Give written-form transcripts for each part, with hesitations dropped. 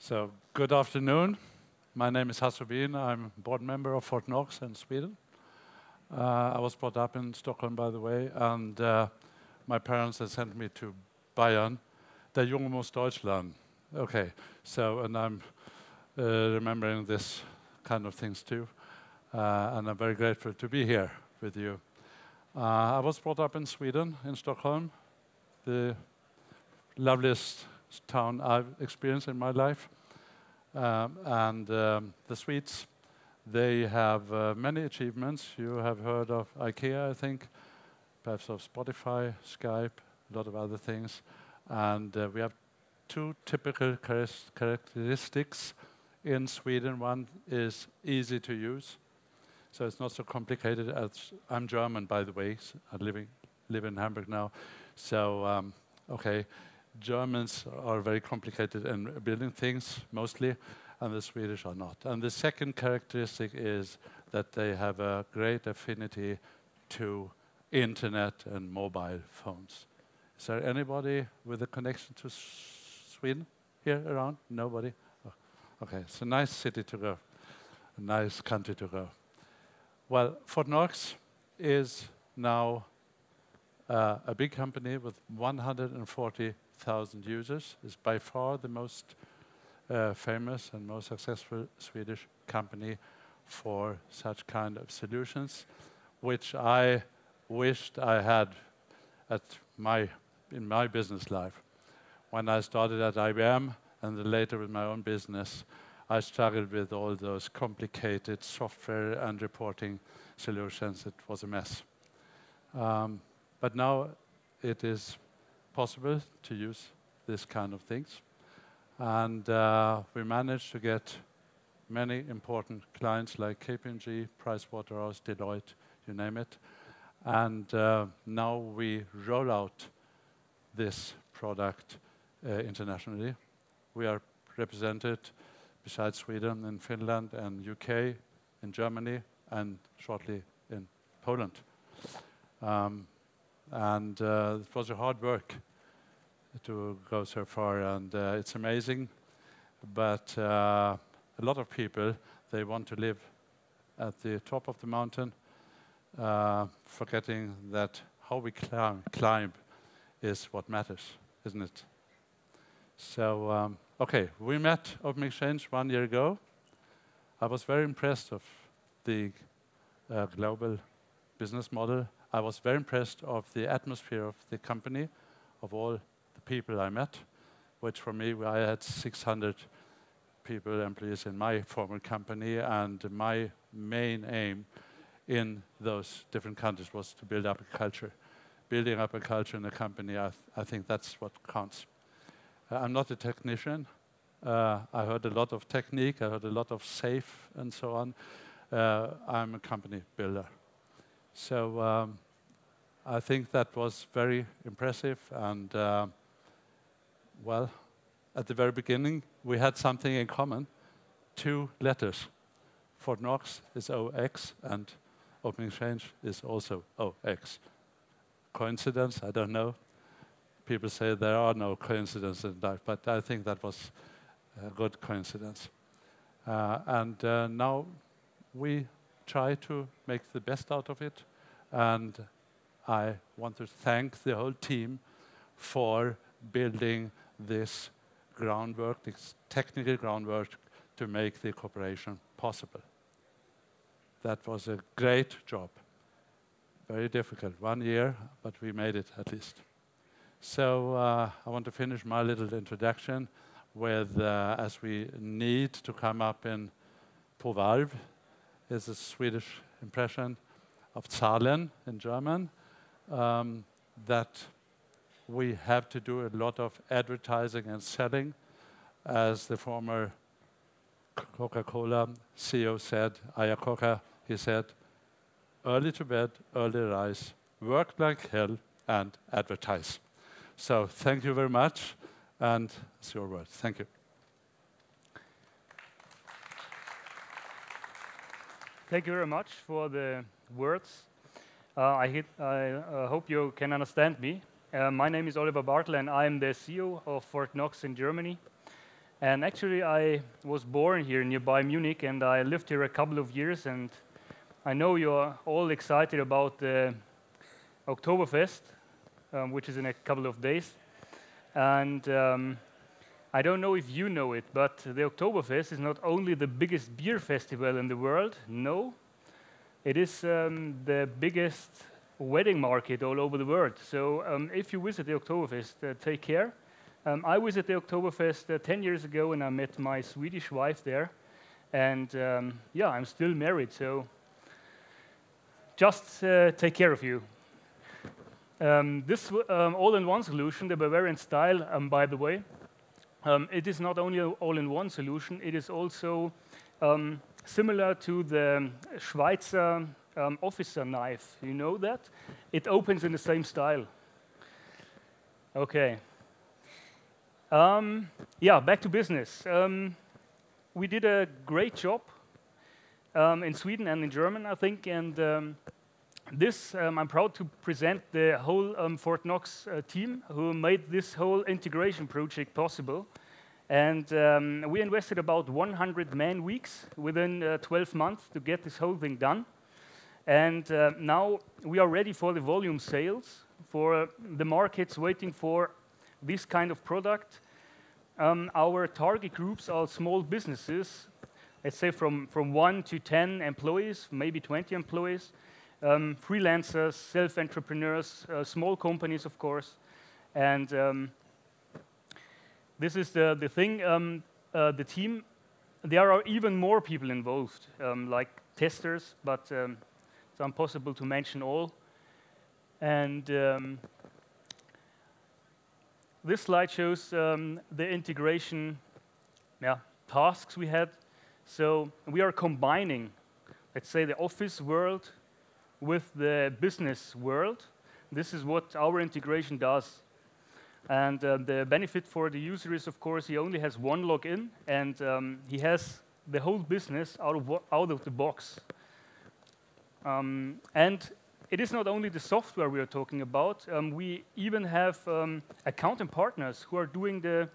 So, good afternoon. My name is Hasso. I'm board member of Fort Knox in Sweden. I was brought up in Stockholm, by the way, and my parents had sent me to Bayern, der Junge muss Deutschland. Okay, so, and I'm remembering this kind of things too, and I'm very grateful to be here with you. I was brought up in Sweden, in Stockholm, the loveliest town I've experienced in my life. The Swedes, they have many achievements. You have heard of IKEA, I think, perhaps of Spotify, Skype, a lot of other things. And we have two typical characteristics in Sweden. One is easy to use, so it's not so complicated. As I'm German, by the way. So I live in Hamburg now. So, okay. Germans are very complicated in building things, mostly, and the Swedish are not. And the second characteristic is that they have a great affinity to internet and mobile phones. Is there anybody with a connection to Sweden here around? Nobody? Oh, okay, it's a nice city to go, a nice country to go. Well, Fort Knox is now a big company with 140,000 users. Is by far the most famous and most successful Swedish company for such kind of solutions, which I wished I had in my business life. When I started at IBM and then later with my own business, I struggled with all those complicated software and reporting solutions. It was a mess. But now it is possible to use this kind of things. And we managed to get many important clients like KPMG, Pricewaterhouse, Deloitte, you name it. And now we roll out this product internationally. We are represented, besides Sweden, in Finland and UK, in Germany, and shortly in Poland. It was a hard work to go so far, and it's amazing. But a lot of people, they want to live at the top of the mountain, forgetting that how we climb is what matters, isn't it? So, okay, we met Open-Xchange 1 year ago. I was very impressed of the global business model. I was very impressed of the atmosphere of the company, of all the people I met, which for me, I had 600 people, employees in my former company, and my main aim in those different countries was to build up a culture. Building up a culture in a company, I think that's what counts. I'm not a technician. I heard a lot of technique, I heard a lot of safe and so on. I'm a company builder. So I think that was very impressive, and well, at the very beginning, we had something in common, 2 letters. Fort Knox is OX, and Open-Xchange is also OX. Coincidence? I don't know. People say there are no coincidences in life, but I think that was a good coincidence. Now we try to make the best out of it, and I want to thank the whole team for building this groundwork, this technical groundwork to make the cooperation possible. That was a great job. Very difficult, 1 year, but we made it at least. So I want to finish my little introduction with, as we need to come up in på varv, is a Swedish impression of Zahlen in German, that we have to do a lot of advertising and selling. As the former Coca-Cola CEO said, Ayacoca, he said, early to bed, early rise, work like hell, and advertise. So thank you very much, and it's your word. Thank you. Thank you very much for the words. I hope you can understand me. My name is Oliver Bartel, and I'm the CEO of Fort Knox in Germany. And actually, I was born here nearby Munich, and I lived here a couple of years. And I know you're all excited about the Oktoberfest, which is in a couple of days. And I don't know if you know it, but the Oktoberfest is not only the biggest beer festival in the world. No, it is the biggest wedding market all over the world. So if you visit the Oktoberfest, take care. I visited the Oktoberfest 10 years ago, and I met my Swedish wife there. And yeah, I'm still married, so just take care of you. This all-in-one solution, the Bavarian style, by the way, it is not only an all-in-one solution, it is also similar to the Schweizer officer knife. You know that? It opens in the same style. Okay. Yeah, back to business. We did a great job in Sweden and in Germany, I think, and this, I'm proud to present the whole Fort Knox team who made this whole integration project possible. And we invested about 100 man-weeks within 12 months to get this whole thing done. And now we are ready for the volume sales, for the markets waiting for this kind of product. Our target groups are small businesses, let's say from 1 to 10 employees, maybe 20 employees. Freelancers, self-entrepreneurs, small companies, of course. And this is the thing, the team, there are even more people involved, like testers, but it's impossible to mention all. And this slide shows the integration tasks we had. So we are combining, let's say, the office world with the business world. This is what our integration does. And the benefit for the user is, of course, he only has one login, and he has the whole business out of the box. And it is not only the software we are talking about. We even have accounting partners who are doing the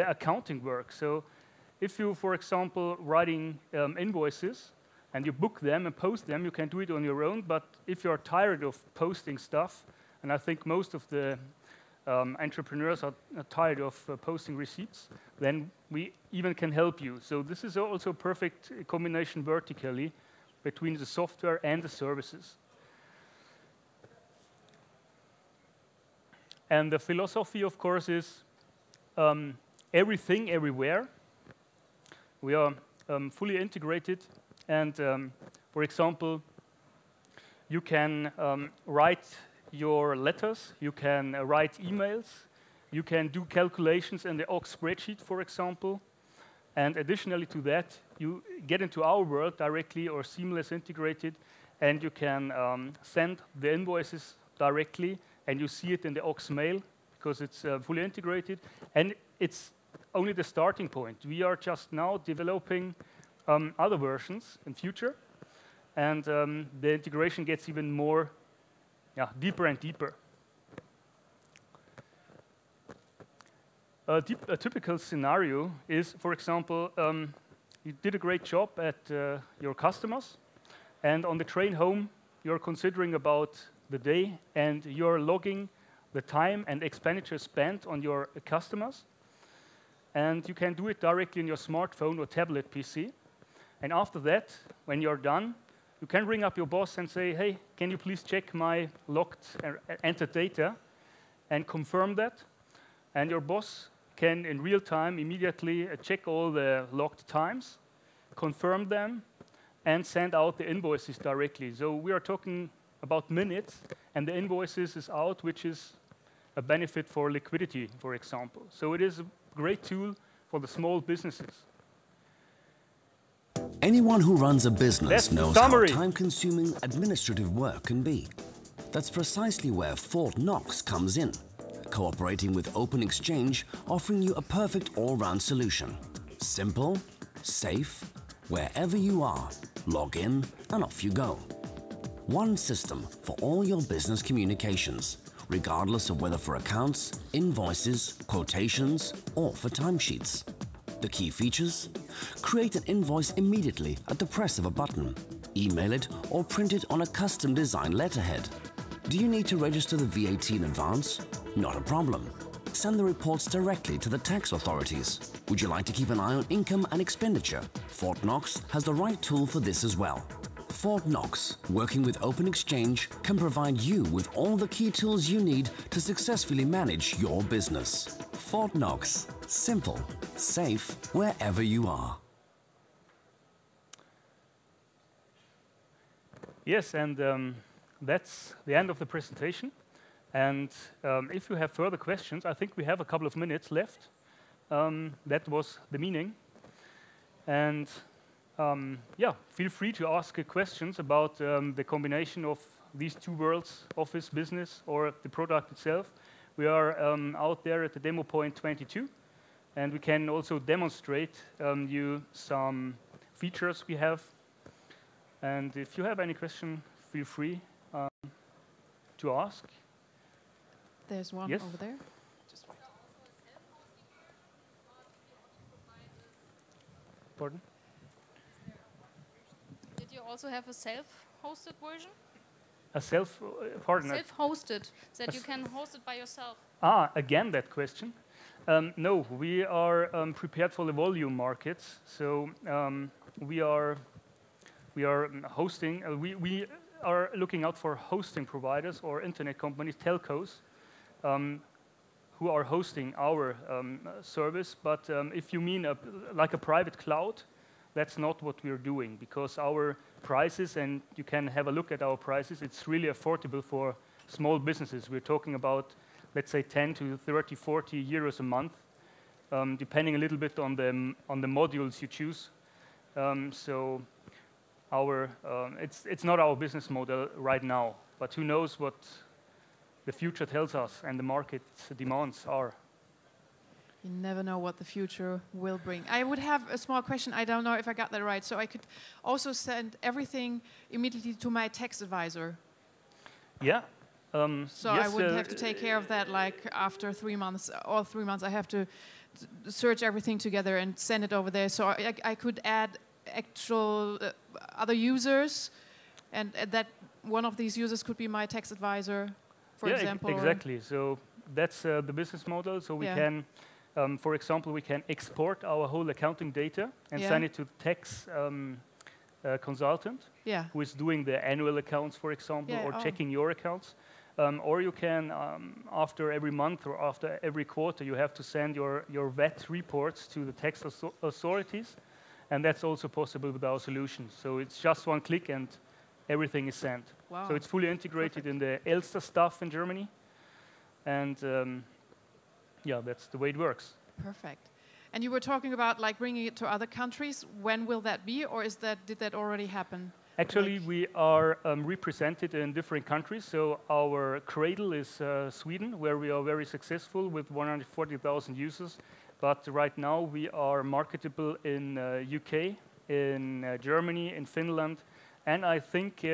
accounting work. So if you, for example, writing invoices, and you book them and post them, you can do it on your own. But if you're tired of posting stuff, and I think most of the entrepreneurs are tired of posting receipts, then we even can help you. So this is also a perfect combination vertically between the software and the services. And the philosophy, of course, is everything, everywhere. We are fully integrated. And for example, you can write your letters, you can write emails, you can do calculations in the Ox spreadsheet, for example. And additionally to that, you get into our world directly or seamless integrated, and you can send the invoices directly, and you see it in the Ox mail because it's fully integrated. And it's only the starting point. We are just now developing other versions in future, and the integration gets even more, deeper and deeper. A typical scenario is, for example, you did a great job at your customers, and on the train home, you're considering about the day, and you're logging the time and expenditure spent on your customers, and you can do it directly in your smartphone or tablet PC. And after that, when you're done, you can ring up your boss and say, hey, can you please check my logged entered data and confirm that? And your boss can, in real time, immediately check all the logged times, confirm them, and send out the invoices directly. So we are talking about minutes, and the invoices is out, which is a benefit for liquidity, for example. So it is a great tool for the small businesses. Anyone who runs a business knows how summary. time-consuming administrative work can be. That's precisely where Fort Knox comes in, cooperating with Open-Xchange, offering you a perfect all-round solution. Simple, safe, wherever you are, log in and off you go. One system for all your business communications, regardless of whether for accounts, invoices, quotations, or for timesheets. The key features? Create an invoice immediately at the press of a button. Email it or print it on a custom design letterhead. Do you need to register the VAT in advance? Not a problem. Send the reports directly to the tax authorities. Would you like to keep an eye on income and expenditure? Fort Knox has the right tool for this as well. Fort Knox, working with Open-Xchange, can provide you with all the key tools you need to successfully manage your business. Fort Knox, simple, safe, wherever you are. Yes, and that's the end of the presentation. And if you have further questions, I think we have a couple of minutes left. That was the meaning. And yeah, feel free to ask questions about the combination of these two worlds, office, business, or the product itself. We are out there at the demo point 22, and we can also demonstrate you some features we have. And if you have any question, feel free to ask. There's one yes? over there. Just wait. Pardon? Did you also have a self-hosted version? A pardon? Self-hosted, that you can host it by yourself. Ah, again that question. No, we are prepared for the volume markets. So we are hosting. We are looking out for hosting providers or internet companies, telcos, who are hosting our service. But if you mean like a private cloud, that's not what we're doing, because our prices, and you can have a look at our prices, it's really affordable for small businesses. We're talking about, let's say, 10 to 30, 40 euros a month, depending a little bit on the modules you choose. So it's not our business model right now, but who knows what the future tells us and the market's demands are. You never know what the future will bring. I would have a small question. I don't know if I got that right. So I could also send everything immediately to my tax advisor. Yeah. So yes, I wouldn't have to take care of that like after 3 months. All 3 months I have to search everything together and send it over there. So I could add actual other users, and that one of these users could be my tax advisor, for example. Exactly. So that's the business model. So we can, for example, we can export our whole accounting data and send it to the tax consultant who is doing the annual accounts, for example, or checking your accounts. Or you can, after every month or after every quarter, you have to send your VAT reports to the tax authorities. And that's also possible with our solution. So it's just one click and everything is sent. Wow. So it's fully integrated in the Elster stuff in Germany. And yeah, that's the way it works. Perfect. And you were talking about like bringing it to other countries. When will that be, or did that already happen? Actually, we are represented in different countries. So our cradle is Sweden, where we are very successful with 140,000 users. But right now we are marketable in UK, in Germany, in Finland, and I think,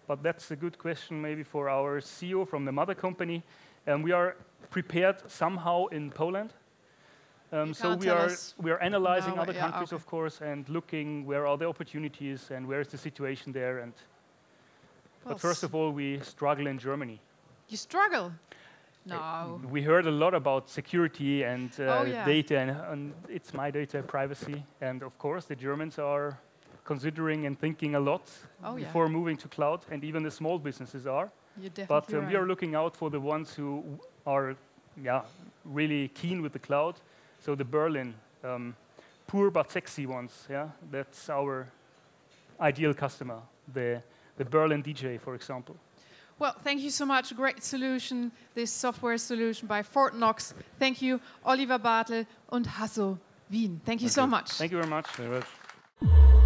but that's a good question maybe for our CEO from the mother company. We are prepared somehow in Poland. So we are analyzing other countries, of course, and looking where are the opportunities and where is the situation there. And but first of all, we struggle in Germany. You struggle? No. We heard a lot about security and data, and it's my data privacy. And of course, the Germans are considering and thinking a lot before moving to cloud, and even the small businesses are. But we are looking out for the ones who are really keen with the cloud. So the Berlin, poor but sexy ones, that's our ideal customer, the Berlin DJ, for example. Well, thank you so much. Great solution, this software solution by Fort Knox. Thank you, Oliver Bartel and Hasso, Wien. Thank you so much. Thank you very much. Very much.